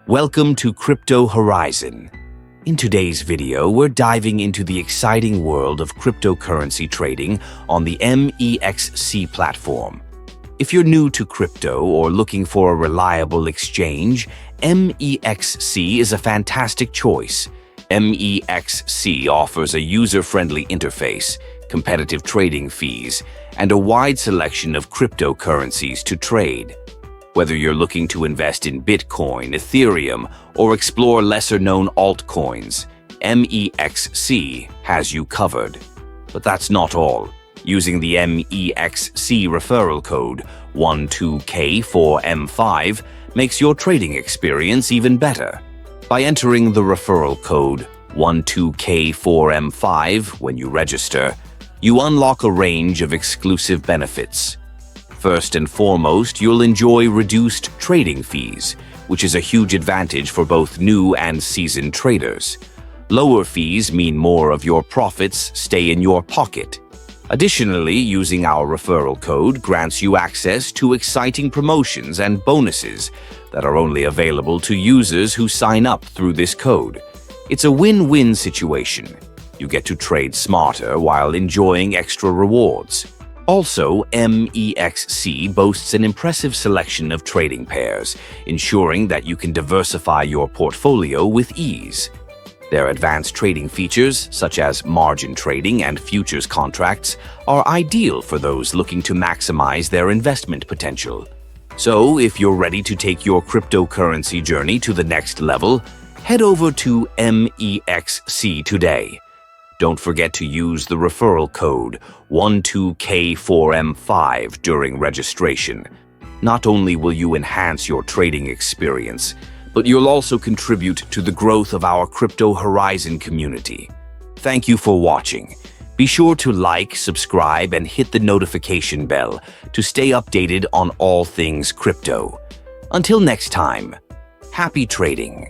Welcome to Crypto Horizon. In today's video, we're diving into the exciting world of cryptocurrency trading on the MEXC platform. If you're new to crypto or looking for a reliable exchange, MEXC is a fantastic choice. MEXC offers a user-friendly interface, competitive trading fees, and a wide selection of cryptocurrencies to trade. Whether you're looking to invest in Bitcoin, Ethereum, or explore lesser-known altcoins, MEXC has you covered. But that's not all. Using the MEXC referral code 12K4M5 makes your trading experience even better. By entering the referral code 12K4M5 when you register, you unlock a range of exclusive benefits. First and foremost, you'll enjoy reduced trading fees, which is a huge advantage for both new and seasoned traders. Lower fees mean more of your profits stay in your pocket. Additionally, using our referral code grants you access to exciting promotions and bonuses that are only available to users who sign up through this code. It's a win-win situation. You get to trade smarter while enjoying extra rewards. Also, MEXC boasts an impressive selection of trading pairs, ensuring that you can diversify your portfolio with ease. Their advanced trading features, such as margin trading and futures contracts, are ideal for those looking to maximize their investment potential. So, if you're ready to take your cryptocurrency journey to the next level, head over to MEXC today. Don't forget to use the referral code 12K4M5 during registration. Not only will you enhance your trading experience, but you'll also contribute to the growth of our Crypto Horizon community. Thank you for watching. Be sure to like, subscribe, and hit the notification bell to stay updated on all things crypto. Until next time, happy trading!